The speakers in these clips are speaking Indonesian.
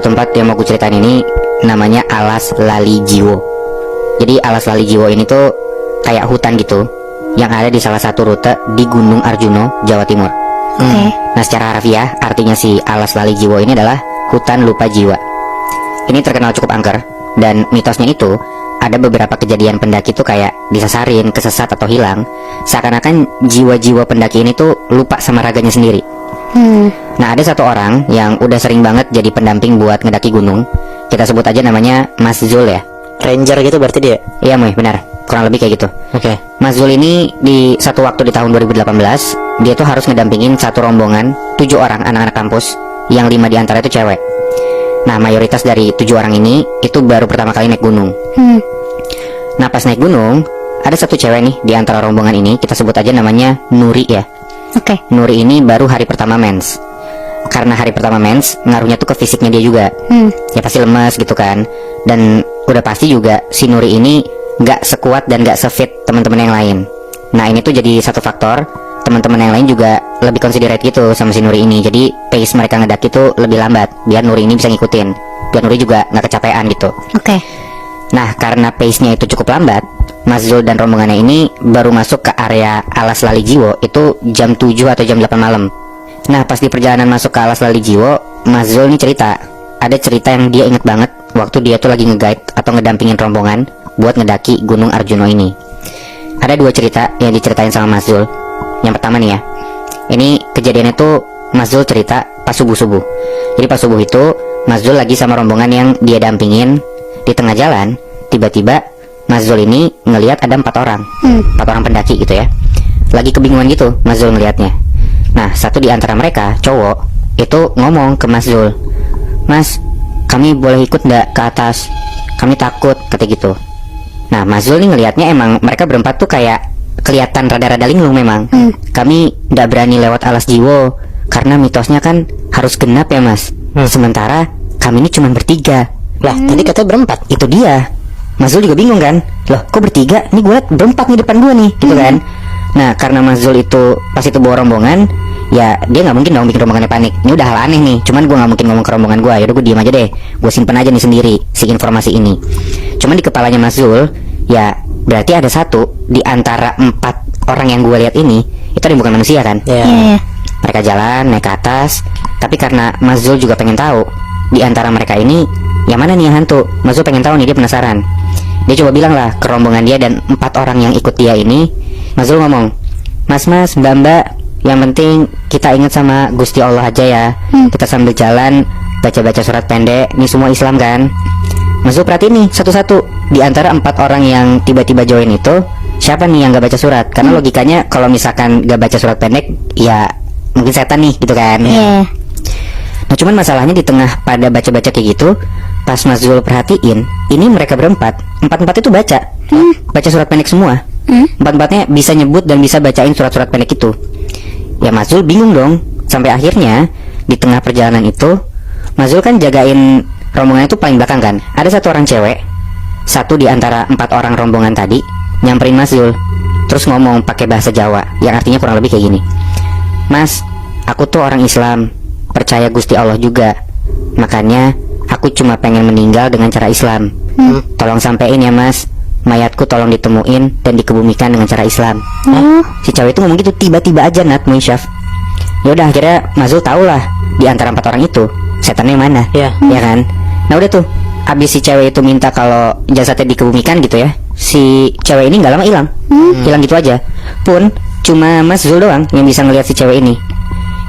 tempat yang mau gue ceritain ini namanya Alas Lali Jiwo. Jadi Alas Lali Jiwo ini tuh kayak hutan gitu yang ada di salah satu rute di Gunung Arjuno, Jawa Timur. Nah, secara harfiah artinya si Alas Lali Jiwo ini adalah hutan lupa jiwa. Ini terkenal cukup angker, dan mitosnya itu ada beberapa kejadian pendaki tuh kayak disasarin, kesesat atau hilang, seakan-akan jiwa-jiwa pendaki ini tuh lupa sama raganya sendiri. Nah, ada satu orang yang udah sering banget jadi pendamping buat ngedaki gunung. Kita sebut aja namanya Mas Zul ya. Ranger gitu berarti dia? Iya, Moy, benar. Kurang lebih kayak gitu. Oke. Mas Zul ini di satu waktu di tahun 2018, dia tuh harus ngedampingin satu rombongan 7 orang anak-anak kampus, yang 5 diantara itu cewek. Nah, mayoritas dari 7 orang ini itu baru pertama kali naik gunung. Nah, pas naik gunung, ada satu cewek nih di antara rombongan ini, kita sebut aja namanya Nuri ya. Nuri ini baru hari pertama mens. Karena hari pertama mens, ngaruhnya tuh ke fisiknya dia juga. Ya pasti lemas gitu kan. Dan udah pasti juga si Nuri ini gak sekuat dan gak sefit teman-teman yang lain. Nah, ini tuh jadi satu faktor. Teman-teman yang lain juga lebih considerate gitu sama si Nuri ini. Jadi pace mereka ngedaki tuh lebih lambat, biar Nuri ini bisa ngikutin, biar Nuri juga gak kecapean gitu. Nah, karena pace-nya itu cukup lambat, Mas Zul dan rombongannya ini baru masuk ke area Alas Lali Jiwo itu jam 7 atau jam 8 malam. Nah, pas di perjalanan masuk ke Alas Lali Jiwo, Mas Zul ini cerita, ada cerita yang dia inget banget waktu dia tuh lagi nge-guide atau ngedampingin rombongan buat ngedaki Gunung Arjuno ini. Ada 2 cerita yang diceritain sama Mas Zul. Yang pertama nih ya, ini kejadiannya tuh Mas Zul cerita pas subuh-subuh. Jadi pas subuh itu Mas Zul lagi sama rombongan yang dia dampingin. Di tengah jalan, tiba-tiba Mas Zul ini ngelihat ada 4 orang, 4 orang pendaki gitu ya. Lagi kebingungan gitu Mas Zul ngelihatnya. Nah, satu di antara mereka, cowok, itu ngomong ke Mas Zul, "Mas, kami boleh ikut nggak ke atas? Kami takut," kata gitu. Nah, Mas Zul nih ngelihatnya emang mereka berempat tuh kayak kelihatan rada-rada linglung memang. "Kami nggak berani lewat Alas Jiwo karena mitosnya kan harus genap ya, Mas. Sementara kami ini cuma bertiga." Lah, tadi katanya berempat. Itu dia. Mas Zul juga bingung kan, loh kok bertiga? Nih gue liat berempat nih depan gue nih, gitu kan. Nah, karena Mas Zul itu pas itu bawa rombongan, ya dia nggak mungkin dong bikin rombongannya panik. Ini udah hal aneh nih, cuman gue nggak mungkin ngomong ke rombongan gue. Yaudah gue diem aja deh, gue simpen aja nih sendiri si informasi ini. Cuman di kepalanya Mas Zul, ya berarti ada satu di antara 4 orang yang gue lihat ini, itu ada yang bukan manusia kan. Mereka jalan naik ke atas, tapi karena Mas Zul juga pengen tahu di antara mereka ini yang mana nih yang hantu. Mas Zul pengen tahu nih, dia penasaran. Dia coba bilang lah ke rombongan dia dan 4 orang yang ikut dia ini. Mas Zul ngomong, "Mas, mbak, yang penting kita ingat sama Gusti Allah aja ya. Kita sambil jalan baca-baca surat pendek. Ini semua Islam kan." Mas Zul perhatiin nih satu-satu di antara 4 orang yang tiba-tiba join itu, siapa nih yang gak baca surat. Karena logikanya kalau misalkan gak baca surat pendek, ya mungkin setan nih gitu kan. Nah, cuman masalahnya di tengah pada baca-baca kayak gitu, pas Mas Zul perhatiin, ini mereka berempat, 4-4 itu baca surat pendek semua. 4-4-nya bisa nyebut dan bisa bacain surat-surat pendek itu. Ya Mas Zul bingung dong. Sampai akhirnya di tengah perjalanan itu, Mas Zul kan jagain rombongan itu paling belakang kan. Ada satu orang cewek, satu di antara 4 orang rombongan tadi, nyamperin Mas Zul, terus ngomong pakai bahasa Jawa, yang artinya kurang lebih kayak gini, "Mas, aku tuh orang Islam, percaya Gusti Allah juga. Makanya aku cuma pengen meninggal dengan cara Islam. Tolong sampein ya Mas, mayatku tolong ditemuin dan dikebumikan dengan cara Islam." Si cewek itu ngomong gitu tiba-tiba aja, Nat, Munsyaf. Ya udah, akhirnya Mas Zul tahu lah di antara 4 orang itu setannya yang mana. Ya kan. Nah udah tuh, abis si cewek itu minta kalau jasadnya dikebumikan gitu ya, si cewek ini nggak lama hilang. Hilang gitu aja. Pun cuma Mas Zul doang yang bisa ngelihat si cewek ini.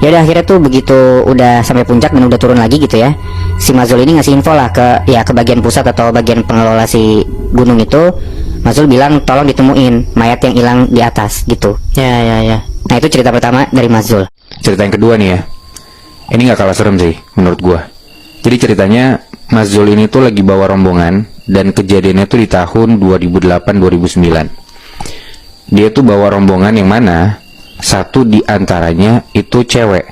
Ya udah, akhirnya tuh begitu udah sampai puncak dan udah turun lagi gitu ya, si Mas Zul ini ngasih info lah ke bagian pusat atau bagian pengelola si gunung itu. Mas Zul bilang tolong ditemuin mayat yang hilang di atas gitu. Ya. Nah, itu cerita pertama dari Mas Zul. Cerita yang kedua nih ya, ini gak kalah serem sih menurut gua. Jadi ceritanya Mas Zul ini tuh lagi bawa rombongan, dan kejadiannya tuh di tahun 2008-2009. Dia tuh bawa rombongan yang mana satu di antaranya itu cewek.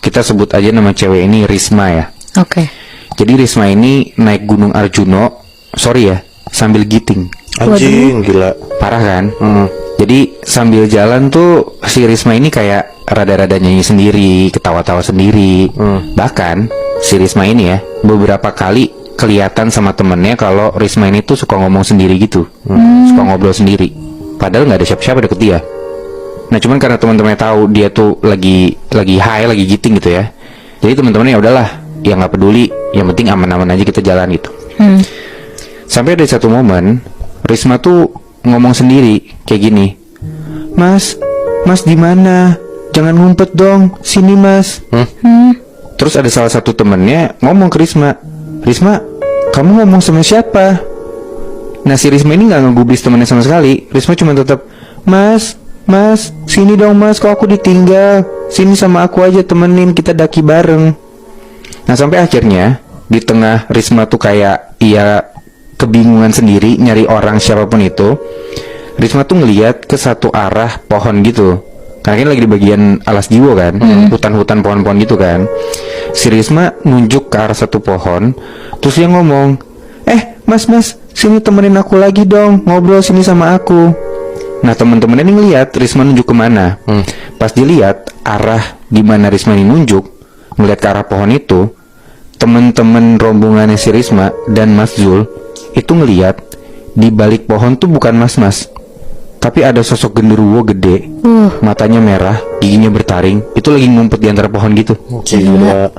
Kita sebut aja nama cewek ini Risma ya. Jadi Risma ini naik Gunung Arjuno, sambil giting. Anjing, gila. Parah kan? Jadi sambil jalan tuh si Risma ini kayak rada-rada nyanyi sendiri, ketawa-tawa sendiri. Bahkan si Risma ini ya beberapa kali kelihatan sama temennya kalau Risma ini tuh suka ngomong sendiri gitu, suka ngobrol sendiri. Padahal nggak ada siapa-siapa deket dia. Nah cuman karena teman-temannya tahu dia tuh lagi high, lagi giting gitu ya. Jadi teman-temannya ya udahlah, ya nggak peduli, yang penting aman-aman aja kita jalan gitu. Sampai ada satu momen Risma tuh ngomong sendiri kayak gini, Mas di mana? Jangan ngumpet dong, sini Mas. Terus ada salah satu temennya ngomong ke Risma, kamu ngomong sama siapa? Nah si Risma ini nggak ngegubris temennya sama sekali. Risma cuma tetap, Mas, sini dong Mas, kok aku ditinggal? Sini sama aku aja, temenin, kita daki bareng. Nah sampai akhirnya di tengah Risma tuh kayak kebingungan sendiri nyari orang siapapun itu, Risma tuh ngeliat ke satu arah pohon gitu. Karena kan lagi di bagian alas jiwo kan, hutan-hutan pohon-pohon gitu kan. Si Risma nunjuk ke arah satu pohon, terus dia ngomong, Mas, sini temenin aku lagi dong, ngobrol sini sama aku. Nah teman-temannya ini ngeliat Risma nunjuk kemana. Pas dilihat arah di mana Risma ini nunjuk, ngeliat ke arah pohon itu, teman-teman rombongannya si Risma dan Mas Zul itu ngeliat di balik pohon tuh bukan mas-mas, tapi ada sosok genderuwo gede, matanya merah, giginya bertaring, itu lagi ngumpet di antara pohon gitu. Gila.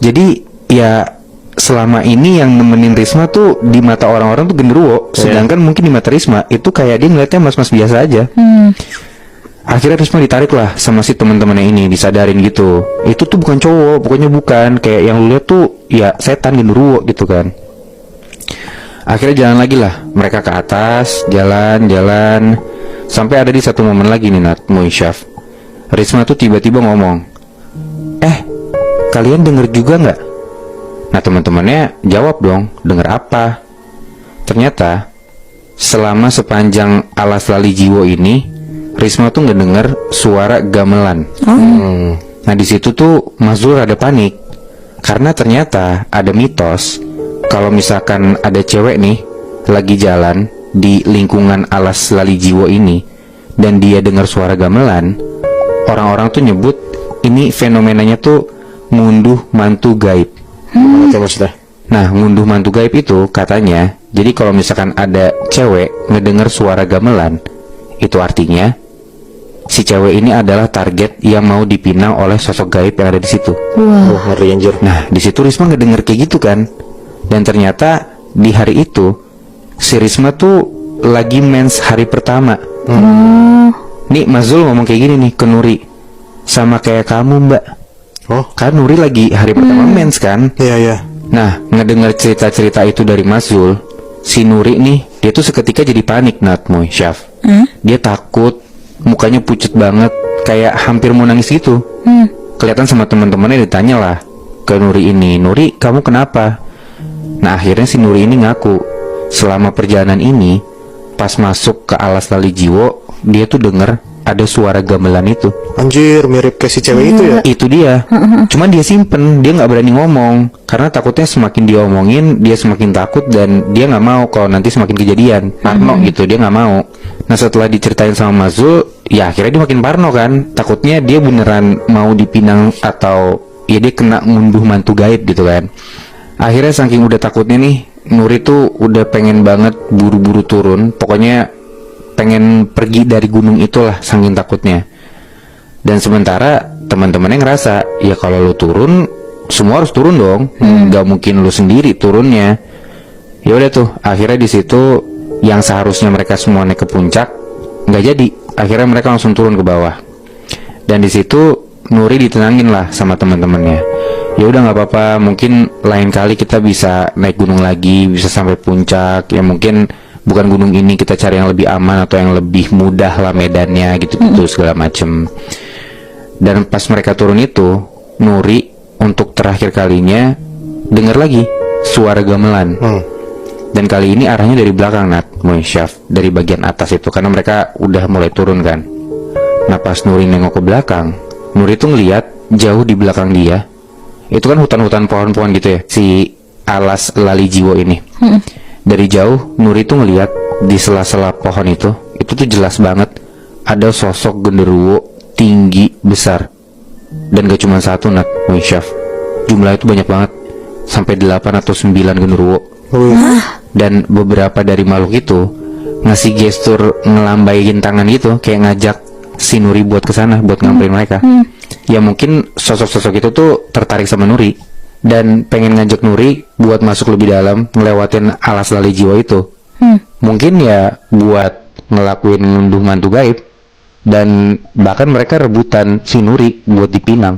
Jadi ya selama ini yang nemenin Risma tuh di mata orang-orang tuh genderuwo, sedangkan mungkin di mata Risma itu kayak dia ngeliatnya mas-mas biasa aja. Akhirnya Risma ditarik lah sama si teman-temannya ini, disadarin gitu, itu tuh bukan cowok, pokoknya bukan, kayak yang lu lihat tuh ya setan genderuwo gitu kan. Akhirnya jalan lagi lah mereka ke atas, jalan sampai ada di satu momen lagi nih Nat, Moisyaf. Risma tuh tiba-tiba ngomong, kalian denger juga nggak? Nah teman-temannya jawab dong, denger apa? Ternyata selama sepanjang alas lali jiwo ini, Risma tuh nggak denger suara gamelan. Nah di situ tuh Mas Zul rada panik, karena ternyata ada mitos kalau misalkan ada cewek nih lagi jalan di lingkungan alas lali jiwo ini dan dia dengar suara gamelan, orang-orang tuh nyebut ini fenomenanya tuh ngunduh mantu gaib. Maksudnya? Nah, ngunduh mantu gaib itu katanya, jadi kalau misalkan ada cewek ngedengar suara gamelan, itu artinya si cewek ini adalah target yang mau dipinang oleh sosok gaib yang ada di situ. Ngeri anjir. Nah, di situ Risma ngedenger kayak gitu kan. Dan ternyata di hari itu si Risma tuh lagi mens hari pertama. Nih Mas Zul ngomong kayak gini nih ke Nuri, sama kayak kamu Mbak. Kan Nuri lagi hari pertama mens kan. Iya. Nah ngedengar cerita-cerita itu dari Mas Zul, si Nuri nih dia tuh seketika jadi panik Nat Moy Syaf. Dia takut, mukanya pucet banget, kayak hampir mau nangis gitu. Kelihatan sama teman-temannya, ditanya lah ke Nuri ini, Nuri kamu kenapa? Nah akhirnya si Nuri ini ngaku selama perjalanan ini pas masuk ke alas lali jiwo, dia tuh denger ada suara gamelan itu. Anjir, mirip kayak si cewek itu ya. Itu dia. Cuman dia simpen, dia nggak berani ngomong karena takutnya semakin diomongin dia semakin takut dan dia nggak mau kalau nanti semakin kejadian. Parno gitu, dia nggak mau. Nah setelah diceritain sama Mas Zul, ya akhirnya dia makin parno kan. Takutnya dia beneran mau dipinang atau ya dia kena ngunduh mantu gaib gitu kan. Akhirnya saking udah takutnya nih, Nuri tuh udah pengen banget buru-buru turun. Pokoknya pengen pergi dari gunung itulah saking takutnya. Dan sementara teman-temannya ngerasa, ya kalau lu turun, semua harus turun dong. Gak mungkin lu sendiri turunnya. Ya udah tuh, akhirnya di situ yang seharusnya mereka semua naik ke puncak nggak jadi. Akhirnya mereka langsung turun ke bawah. Dan di situ Nuri ditenangin lah sama teman-temannya. Ya udah nggak apa-apa, mungkin lain kali kita bisa naik gunung lagi, bisa sampai puncak. Ya mungkin bukan gunung ini, kita cari yang lebih aman atau yang lebih mudah lah medannya gitu-gitu segala macem. Dan pas mereka turun itu, Nuri untuk terakhir kalinya dengar lagi suara gamelan. Dan kali ini arahnya dari belakang Nat, Moisyaf, dari bagian atas itu, karena mereka udah mulai turun kan. Nah pas Nuri nengok ke belakang, Nuri tuh ngeliat jauh di belakang dia, itu kan hutan-hutan pohon-pohon gitu ya, si alas lali jiwo ini. Dari jauh Nuri tuh ngeliat di sela-sela pohon itu tuh jelas banget ada sosok genderuwo tinggi, besar. Dan gak cuma satu, Nat, Winsyaf. Jumlah itu banyak banget. Sampai 8 atau 9 genderuwo. Wih. Dan beberapa dari makhluk itu ngasih gestur ngelambaiin tangan gitu, kayak ngajak si Nuri buat kesana, buat ngamperin mereka. Ya mungkin sosok-sosok itu tuh tertarik sama Nuri dan pengen ngajak Nuri buat masuk lebih dalam, ngelewatin alas lali jiwa itu. Mungkin ya buat ngelakuin ngunduh mantu gaib. Dan bahkan mereka rebutan si Nuri buat dipinang.